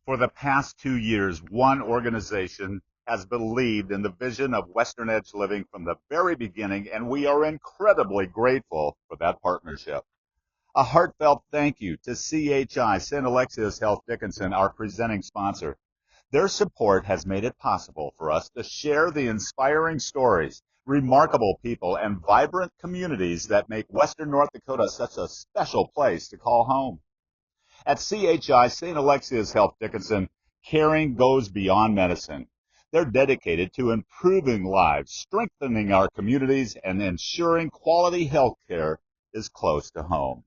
For the past 2 years, one organization has believed in the vision of Western Edge Living from the very beginning, and we are incredibly grateful for that partnership. A heartfelt thank you to CHI St. Alexius Health Dickinson, our presenting sponsor. Their support has made it possible for us to share the inspiring stories, remarkable people, and vibrant communities that make Western North Dakota such a special place to call home. At CHI St. Alexius Health Dickinson, caring goes beyond medicine. They're dedicated to improving lives, strengthening our communities, and ensuring quality health care is close to home.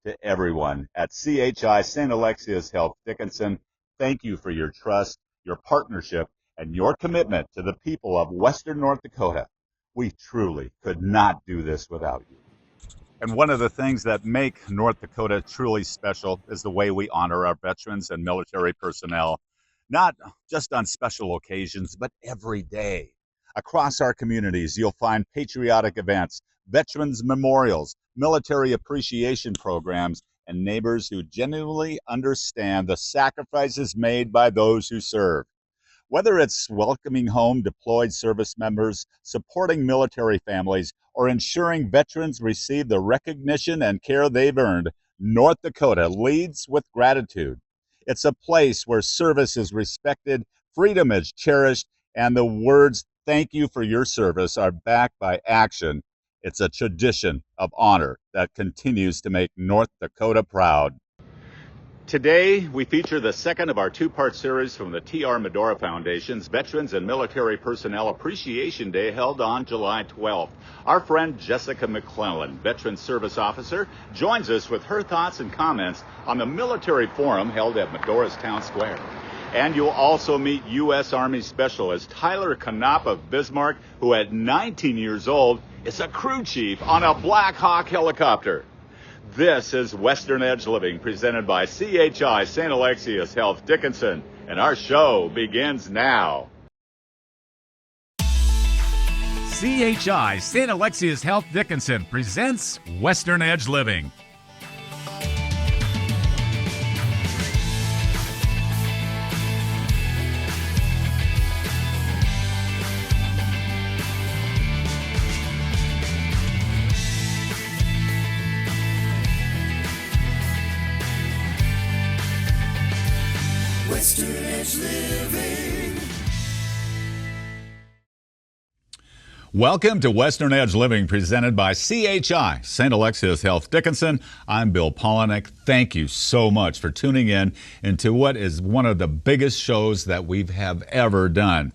To everyone at CHI St. Alexius Health Dickinson, thank you for your trust, your partnership, and your commitment to the people of Western North Dakota. We truly could not do this without you. And one of the things that make North Dakota truly special is the way we honor our veterans and military personnel, not just on special occasions, but every day. Across our communities, you'll find patriotic events, veterans memorials, military appreciation programs, and neighbors who genuinely understand the sacrifices made by those who serve. Whether it's welcoming home deployed service members, supporting military families, or ensuring veterans receive the recognition and care they've earned, North Dakota leads with gratitude. It's a place where service is respected, freedom is cherished, and the words, "Thank you for your service," are backed by action. It's a tradition of honor that continues to make North Dakota proud. Today, we feature the second of our two-part series from the T.R. Medora Foundation's Veterans and Military Personnel Appreciation Day held on July 12th. Our friend Jessica McClellan, Veteran Service Officer, joins us with her thoughts and comments on the military forum held at Medora's Town Square. And you'll also meet U.S. Army Specialist Tyler Knopp of Bismarck, who at 19 years old is a crew chief on a Black Hawk helicopter. This is Western Edge Living, presented by CHI St. Alexius Health Dickinson, and our show begins now. CHI St. Alexius Health Dickinson presents Western Edge Living. Western Edge Living. Welcome to Western Edge Living, presented by CHI St. Alexius Health Dickinson. I'm Bill Polinick. Thank you so much for tuning in into what is one of the biggest shows that we have ever done.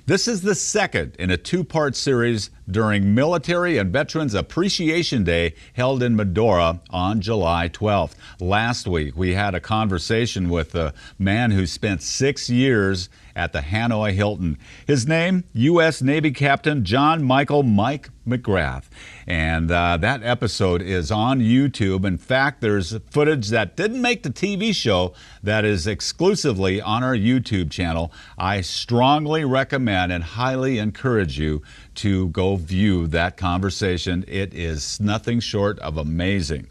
This is the second in a two-part series during Military and Veterans Appreciation Day held in Medora on July 12th. Last week, we had a conversation with a man who spent 6 years at the Hanoi Hilton. His name, U.S. Navy Captain John Michael Mike McGrath. And that episode is on YouTube. In fact, there's footage that didn't make the TV show that is exclusively on our YouTube channel. I strongly recommend and highly encourage you to go view that conversation. It is nothing short of amazing.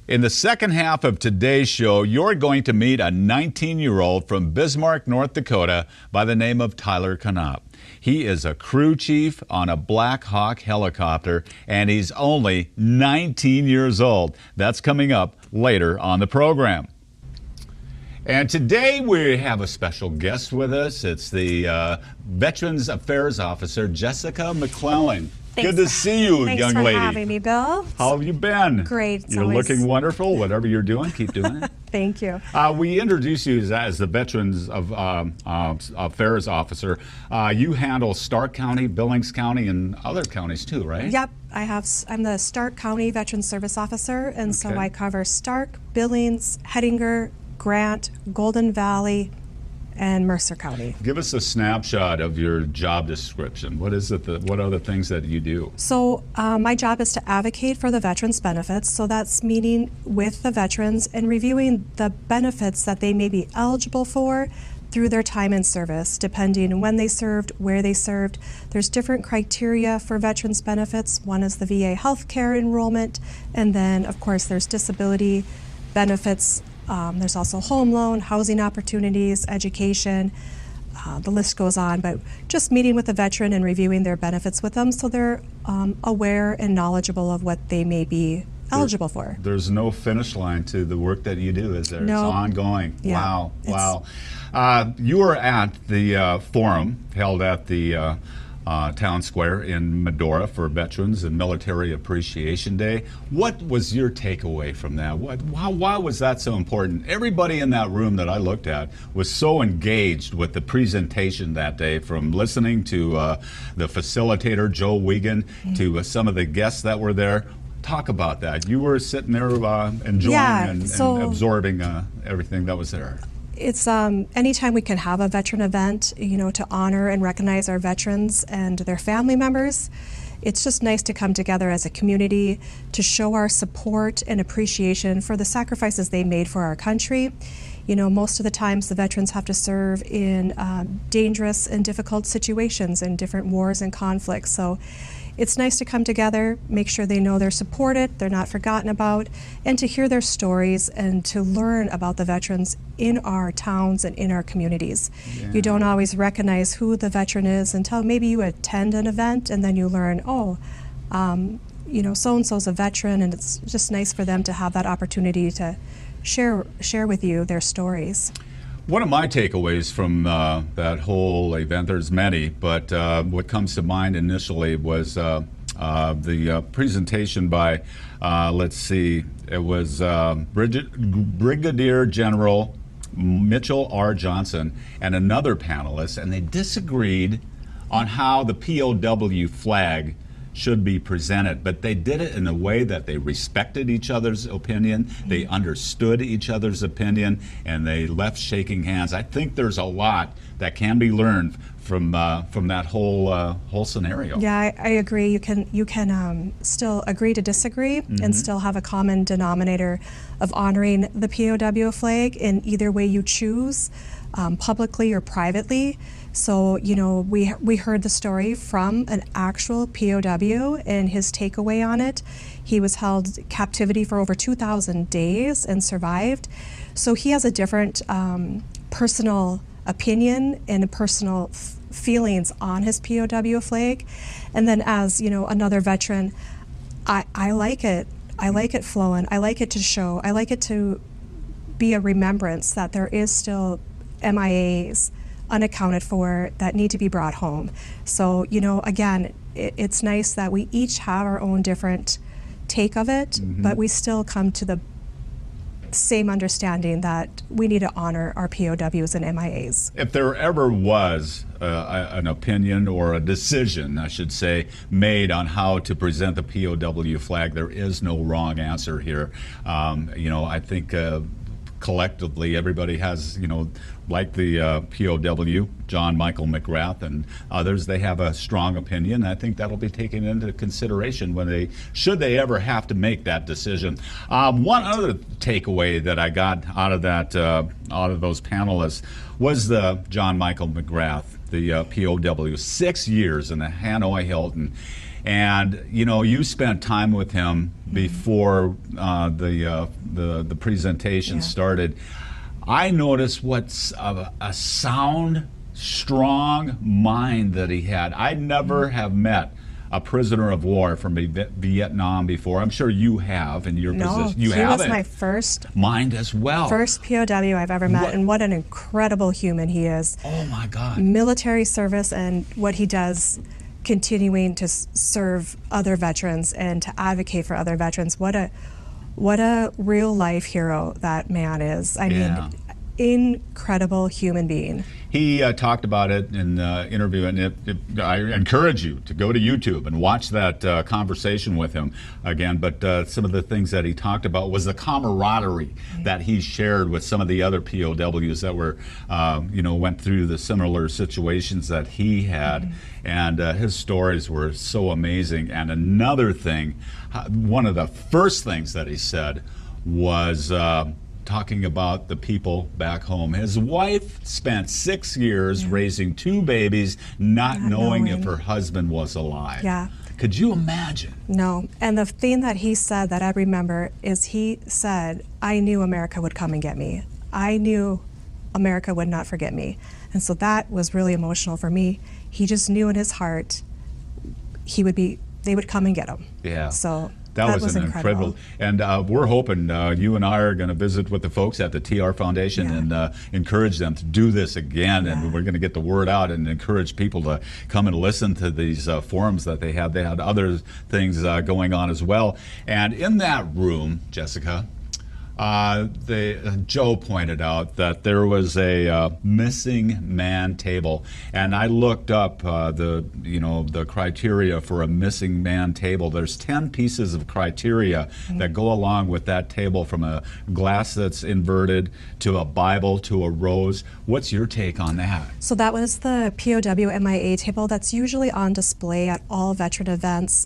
In the second half of today's show, you're going to meet a 19-year-old from Bismarck, North Dakota by the name of Tyler Knopp. He is a crew chief on a Black Hawk helicopter, and he's only 19 years old. That's coming up later on the program. And today we have a special guest with us. It's the Veterans Affairs Officer, Jessica McClellan. Thanks. Good to see you, Thanks young for lady. having me, Bill. How have you been? Great. You're looking wonderful. Whatever you're doing, keep doing it. Thank you. We introduced you as the Veterans Affairs Officer. You handle Stark County, Billings County, and other counties too, right? Yep. I'm the Stark County Veteran Service Officer, and so I cover Stark, Billings, Hettinger, Grant, Golden Valley, and Mercer County. Give us a snapshot of your job description. What is it? What are the things that you do? So my job is to advocate for the veterans' benefits. So that's meeting with the veterans and reviewing the benefits that they may be eligible for through their time in service, depending on when they served, where they served. There's different criteria for veterans' benefits. One is the VA healthcare enrollment, and then, of course, there's disability benefits There's also home loan, housing opportunities, education. The list goes on, but just meeting with the veteran and reviewing their benefits with them so they're aware and knowledgeable of what they may be eligible for. There's no finish line to the work that you do, is there? No. It's ongoing. Yeah, Wow. You were at the forum held at the Town Square in Medora for Veterans and Military Appreciation Day. What was your takeaway from that? Why was that so important? Everybody in that room that I looked at was so engaged with the presentation that day, from listening to the facilitator, Joe Wiegand, to some of the guests that were there. Talk about that. You were sitting there enjoying and absorbing everything that was there. It's anytime we can have a veteran event, to honor and recognize our veterans and their family members. It's just nice to come together as a community to show our support and appreciation for the sacrifices they made for our country. Most of the times the veterans have to serve in dangerous and difficult situations in different wars and conflicts. So it's nice to come together, make sure they know they're supported, they're not forgotten about, and to hear their stories and to learn about the veterans in our towns and in our communities. Yeah. You don't always recognize who the veteran is until maybe you attend an event and then you learn, so-and-so's a veteran, and it's just nice for them to have that opportunity to share with you their stories. One of my takeaways from that whole event, there's many, but what comes to mind initially was the presentation by, it was Brigadier General Mitchell R. Johnson and another panelist, and they disagreed on how the POW flag should be presented, but they did it in a way that they respected each other's opinion, they understood each other's opinion, and they left shaking hands. I think there's a lot that can be learned from that whole scenario. Yeah, I agree. You can still agree to disagree and still have a common denominator of honoring the POW flag in either way you choose, publicly or privately. So, we heard the story from an actual POW and his takeaway on it. He was held captivity for over 2,000 days and survived. So he has a different personal opinion and personal feelings on his POW flag. And then as, another veteran, I like it. I like it flowing. I like it to show. I like it to be a remembrance that there is still MIAs unaccounted for that need to be brought home. So, again, it's nice that we each have our own different take of it, but we still come to the same understanding that we need to honor our POWs and MIAs. If there ever was an opinion or a decision, I should say, made on how to present the POW flag, there is no wrong answer here. I think collectively everybody has, like the POW, John Michael McGrath and others, they have a strong opinion. I think that'll be taken into consideration when should they ever have to make that decision. One other takeaway that I got out of those panelists was the John Michael McGrath, the POW, 6 years in the Hanoi Hilton. And you spent time with him before the presentation started. I noticed what's a sound, strong mind that he had. I never have met a prisoner of war from Vietnam before. I'm sure you have in your position. You have it. He was my first mind as well. First POW I've ever met, and what an incredible human he is. Oh my God. Military service and what he does, continuing to serve other veterans and to advocate for other veterans. What a real life hero that man is. I mean, incredible human being. He talked about it in the interview, and I encourage you to go to YouTube and watch that conversation with him again. But some of the things that he talked about was the camaraderie that he shared with some of the other POWs that were, went through the similar situations that he had. And his stories were so amazing. And another thing, one of the first things that he said was talking about the people back home. His wife spent 6 years raising 2 babies, not knowing if her husband was alive. Yeah. Could you imagine? No. And the thing that he said that I remember is he said, I knew America would come and get me. I knew America would not forget me. And so that was really emotional for me. He just knew in his heart they would come and get him. Yeah. So that was an incredible. And we're hoping you and I are going to visit with the folks at the TR Foundation and encourage them to do this again. And we're going to get the word out and encourage people to come and listen to these forums that they had. They had other things going on as well. And in that room, Jessica, Joe pointed out that there was a missing man table, and I looked up the criteria for a missing man table. There's 10 pieces of criteria that go along with that table, from a glass that's inverted to a Bible to a rose. What's your take on that? So that was the POW MIA table that's usually on display at all veteran events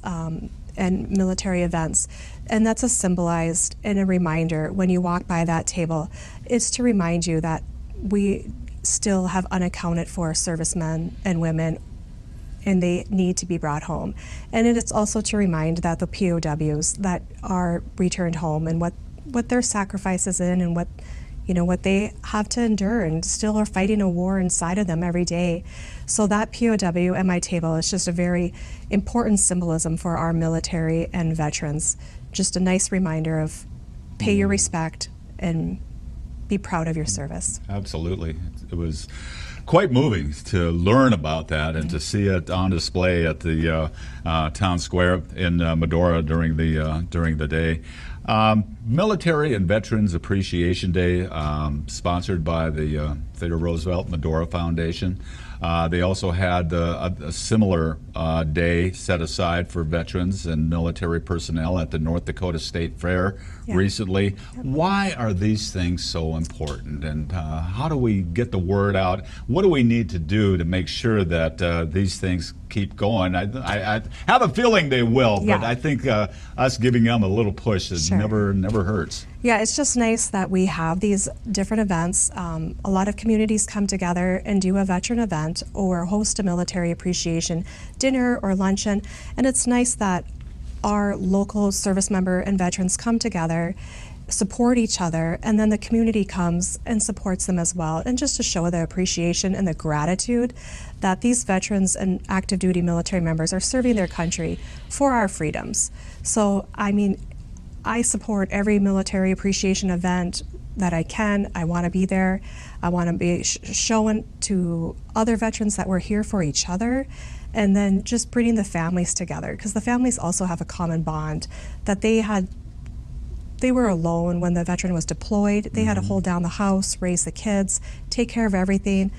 and military events. And that's a symbolized and a reminder when you walk by that table. It's to remind you that we still have unaccounted for servicemen and women, and they need to be brought home. And it's also to remind that the POWs that are returned home and what their sacrifices in and what they have to endure and still are fighting a war inside of them every day. So that POW at my table is just a very important symbolism for our military and veterans. Just a nice reminder of pay your respect and be proud of your service. Absolutely. It was quite moving to learn about that and to see it on display at the town square in Medora during the day. Military and Veterans Appreciation Day, sponsored by the Theodore Roosevelt Medora Foundation. They also had a similar day set aside for veterans and military personnel at the North Dakota State Fair recently. Why are these things so important, and how do we get the word out? What do we need to do to make sure that these things keep going? I have a feeling they will, but I think us giving them a little push never hurts. Yeah, it's just nice that we have these different events. A lot of communities come together and do a veteran event or host a military appreciation dinner or luncheon, and it's nice that our local service member and veterans come together, support each other, and then the community comes and supports them as well, and just to show the appreciation and the gratitude that these veterans and active duty military members are serving their country for our freedoms. So, I mean, I support every military appreciation event that I can. I want to be there. I want to be showing to other veterans that we're here for each other, and then just bringing the families together, because the families also have a common bond that they were alone when the veteran was deployed. They had to hold down the house, raise the kids, take care of everything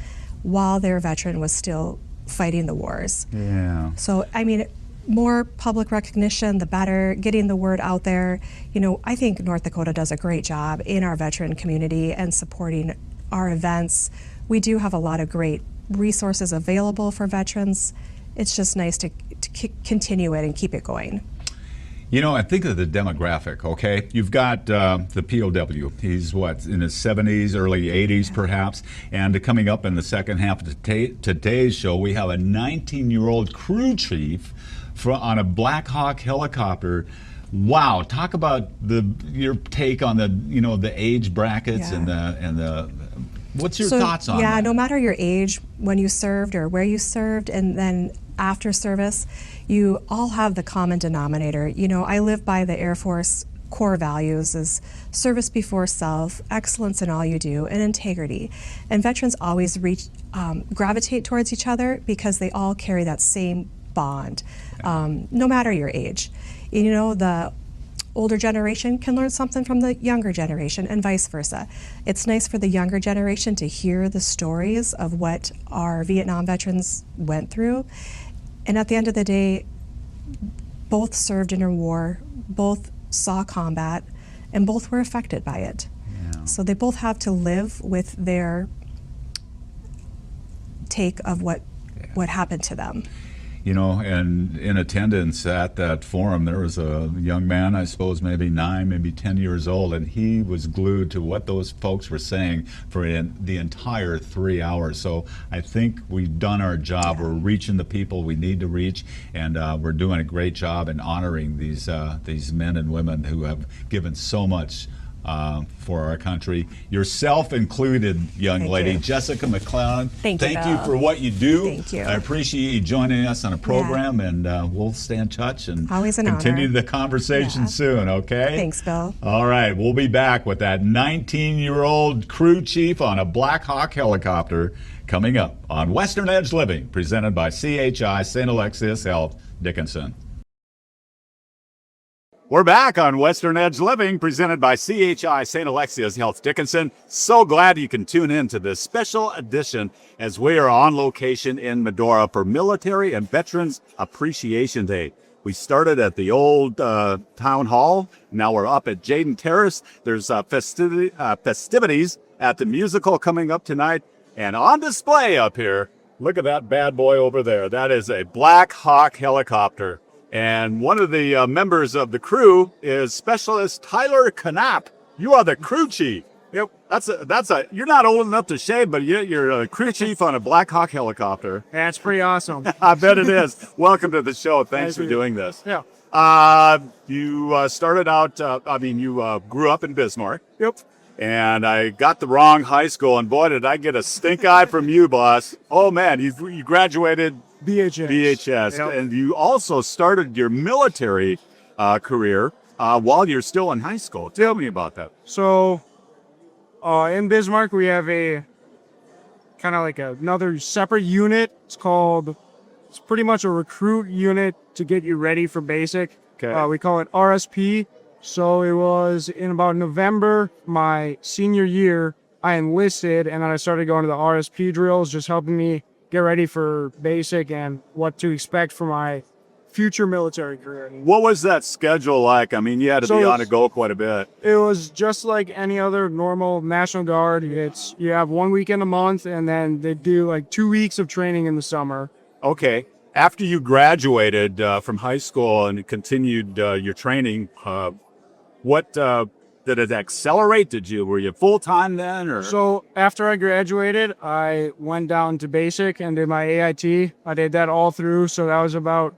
while their veteran was still fighting the wars. Yeah. So, I mean, more public recognition, the better, getting the word out there. You know, I think North Dakota does a great job in our veteran community and supporting our events. We do have a lot of great resources available for veterans. It's just nice to continue it and keep it going. You know, I think of the demographic, okay? You've got the POW. He's, in his 70s, early 80s perhaps, and coming up in the second half of today's show, we have a 19-year-old crew chief on a Black Hawk helicopter. Wow, talk about your take on the age brackets and the what's your thoughts on that? Yeah, no matter your age, when you served or where you served, and then after service, you all have the common denominator. You know, I live by the Air Force core values is service before self, excellence in all you do, and integrity. And veterans always gravitate towards each other because they all carry that same bond, no matter your age. You know, the older generation can learn something from the younger generation and vice versa. It's nice for the younger generation to hear the stories of what our Vietnam veterans went through. And at the end of the day, both served in a war, both saw combat, and both were affected by it. Yeah. So they both have to live with their take of what happened to them. and in attendance at that forum, there was a young man, I suppose maybe 9, maybe 10 years old, and he was glued to what those folks were saying for the entire 3 hours. So I think we've done our job. We're reaching the people we need to reach, and we're doing a great job in honoring these men and women who have given so much for our country, yourself included, young Thank lady. you. Jessica McClellan, Thank you, you Bill. for what you do. Thank you. I appreciate you joining us on a program, and we'll stay in touch and Always an continue honor. the conversation soon, okay? Thanks, Bill. All right, we'll be back with that 19-year-old crew chief on a Black Hawk helicopter coming up on Western Edge Living, presented by CHI St. Alexius Health Dickinson. We're back on Western Edge Living, presented by CHI St. Alexius Health Dickinson. So glad you can tune in to this special edition as we are on location in Medora for Military and Veterans Appreciation Day. We started at the old town hall. Now we're up at Jaden Terrace. There's festivities at the musical coming up tonight. And on display up here, look at that bad boy over there. That is a Black Hawk helicopter. And one of the members of the crew is Specialist Tyler Knopp. You are the crew chief. Yep. You're not old enough to shave, but you're a crew chief on a Black Hawk helicopter. That's pretty awesome. I bet it is. Welcome to the show. Thanks for doing this. Yeah. You started out, you grew up in Bismarck. Yep. And I got the wrong high school, and boy, did I get a stink eye from you, boss. Oh, man, you graduated BHS. Yep. And you also started your military career while you're still in high school. Tell me about that. So, in Bismarck, we have a kind of like another separate unit. It's pretty much a recruit unit to get you ready for basic. Okay. We call it RSP. So it was in about November, my senior year, I enlisted, and then I started going to the RSP drills, just helping me get ready for basic and what to expect for my future military career. What was that schedule like? I mean, you had to be on the go quite a bit. It was just like any other normal National Guard. You have 1 weekend a month, and then they do like 2 weeks of training in the summer. Okay. After you graduated from high school and continued your training, what did it accelerate? Were you full time then, or? So after I graduated, I went down to basic and did my AIT. I did that all through. So that was about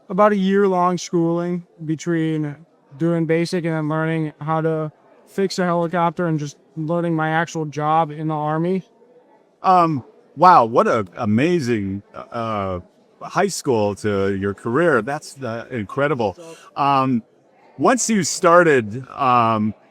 a year-long schooling between doing basic and then learning how to fix a helicopter and just learning my actual job in the Army. Wow, what an amazing high school to your career. That's incredible. Once you started,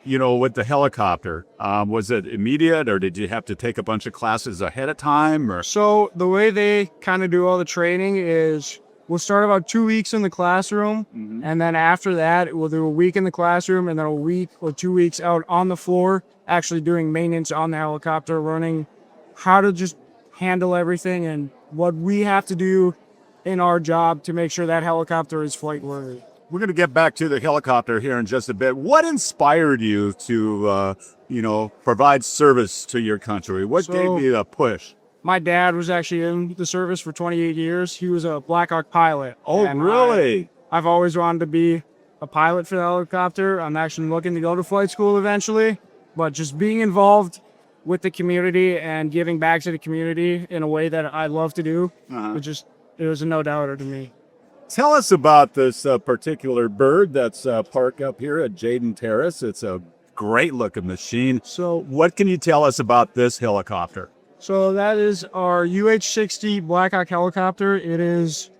with the helicopter, was it immediate, or did you have to take a bunch of classes ahead of time? Or So the way they kind of do all the training is we'll start about 2 weeks in the classroom, and then after that, we'll do a week in the classroom, and then a week or 2 weeks out on the floor, actually doing maintenance on the helicopter, learning how to just handle everything and what we have to do in our job to make sure that helicopter is flight worthy. we're going to get back to the helicopter here in just a bit. What inspired you to, provide service to your country? What gave you a push? My dad was actually in the service for 28 years. He was a Black Hawk pilot. Oh, And really? I've always wanted to be a pilot for the helicopter. I'm actually looking to go to flight school eventually, but just being involved with the community and giving back to the community in a way that I love to do, it was a no-doubter to me. Tell us about this particular bird that's parked up here at Jaden Terrace. It's a great-looking machine. So what can you tell us about this helicopter? So that is our UH-60 Black Hawk helicopter. It is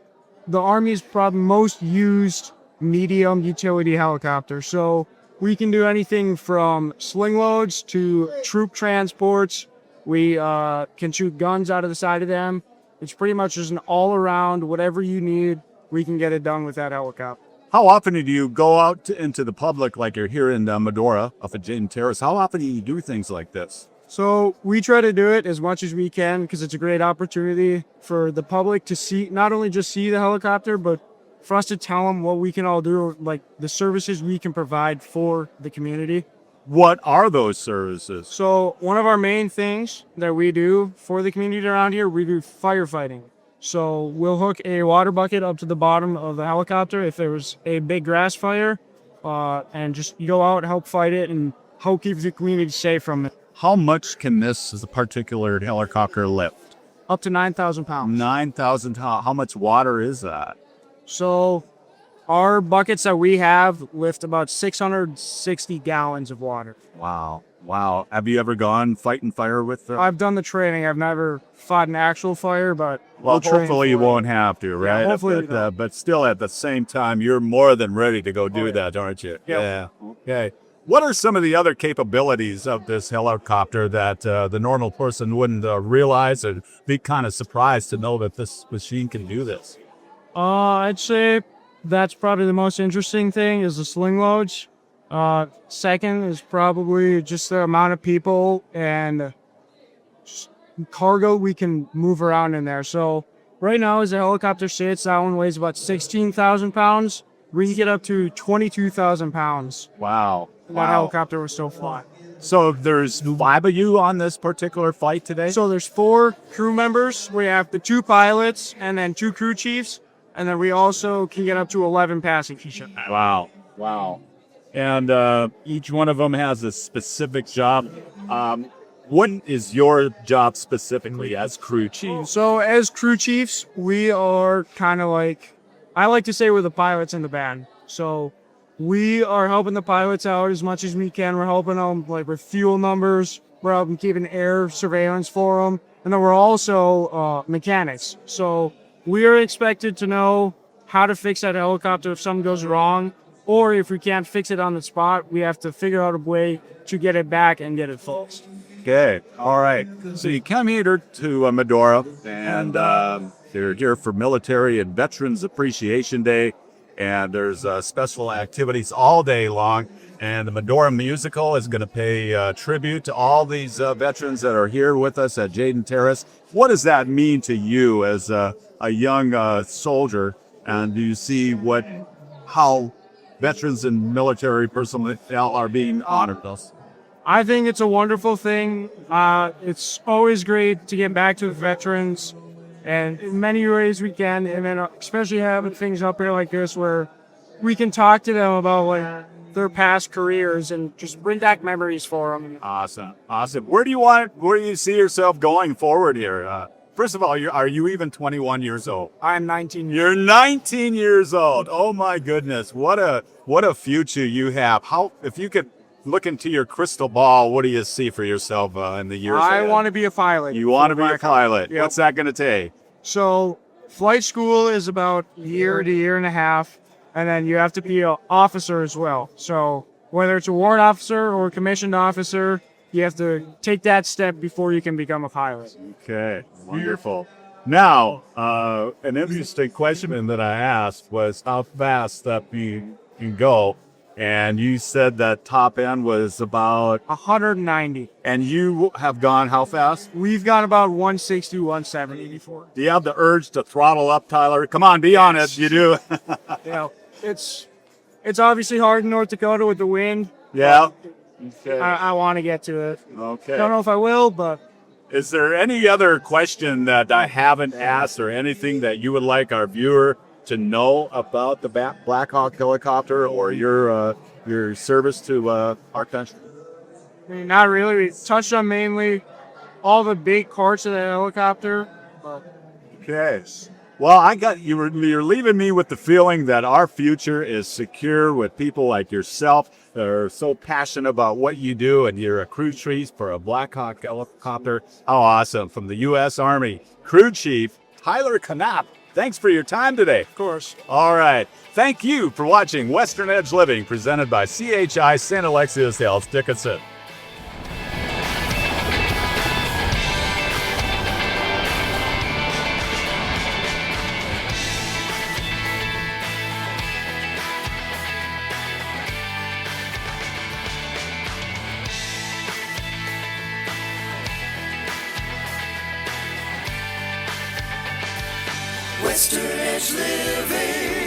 the Army's probably most used medium utility helicopter. So we can do anything from sling loads to troop transports. We can shoot guns out of the side of them. It's pretty much just an all-around, whatever you need, we can get it done with that helicopter. How often do you go out into the public, like you're here in Medora, up at Jaden Terrace? How often do you do things like this? So we try to do it as much as we can because it's a great opportunity for the public to see, not only just see the helicopter, but for us to tell them what we can all do, like the services we can provide for the community. What are those services? So one of our main things that we do for the community around here, we do firefighting. So we'll hook a water bucket up to the bottom of the helicopter if there was a big grass fire, and just go out, help fight it, and help keep the community safe from it. How much can this particular helicopter lift? Up to 9,000 pounds. 9,000. How much water is that? So our buckets that we have lift about 660 gallons of water. Wow. Wow. Have you ever gone fighting fire with I've done the training. I've never fought an actual fire, but Well, we'll train hopefully you for it. won't have to, right? hopefully we but still, at the same time, you're more than ready to go do yeah. that, aren't you? Yep. Yeah. Okay. What are some of the other capabilities of this helicopter that the normal person wouldn't realize and be kind of surprised to know that this machine can do this? I'd say that's probably the most interesting thing is the sling loads. Second is probably just the amount of people and cargo we can move around in there. So right now, as the helicopter sits, that one weighs about 16,000 pounds. We can get up to 22,000 pounds. Wow. That helicopter was so fly. So there's 5 of you on this particular flight today? So there's 4 crew members. We have the 2 pilots and then 2 crew chiefs. And then we also can get up to 11 passengers. Wow. Wow. And each one of them has a specific job. What is your job specifically as crew chief? So as crew chiefs, we are kind of like, I like to say we're the pilots in the band. So we are helping the pilots out as much as we can. We're helping them like with fuel numbers. We're helping keeping air surveillance for them. And then we're also mechanics. So we are expected to know how to fix that helicopter if something goes wrong. Or if we can't fix it on the spot, we have to figure out a way to get it back and get it fixed. Okay. All right. So you come here to Medora, and they're here for Military and Veterans Appreciation Day. And there's special activities all day long. And the Medora Musical is going to pay tribute to all these veterans that are here with us at Jaden Terrace. What does that mean to you as a young soldier? And do you see how veterans and military personnel are being honored? I think it's a wonderful thing. It's always great to get back to the veterans, and in many ways we can, and then especially having things up here like this where we can talk to them about like their past careers and just bring back memories for them. Awesome. Where do you see yourself going forward here? First of all, are you even 21 years old? I'm 19. You're 19 years old. Oh my goodness. What a future you have. If you could look into your crystal ball, what do you see for yourself in the years I ahead? want to be a pilot. You want to be a pilot. Yep. What's that going to take? So flight school is about a year to year and a half, and then you have to be an officer as well. So whether it's a warrant officer or a commissioned officer, you have to take that step before you can become a pilot. Okay, wonderful. Now, an interesting question that I asked was how fast that you can go. And you said that top end was about 190. And you have gone how fast? We've gone about 160, 170 before. Do you have the urge to throttle up, Tyler? Come on, be honest. You do. It's obviously hard in North Dakota with the wind. Yeah. Okay. I want to get to it. Okay. Don't know if I will, but Is there any other question that I haven't asked or anything that you would like our viewer to know about the Black Hawk helicopter or your service to our country? I mean, not really. We touched on mainly all the big parts of the helicopter. Okay. Well, you're leaving me with the feeling that our future is secure with people like yourself that are so passionate about what you do, and you're a crew chief for a Black Hawk helicopter. How awesome. From the U.S. Army, Crew Chief Tyler Knopp. Thanks for your time today. Of course. All right. Thank you for watching Western Edge Living, presented by CHI St. Alexius Health Dickinson. Western Edge Living.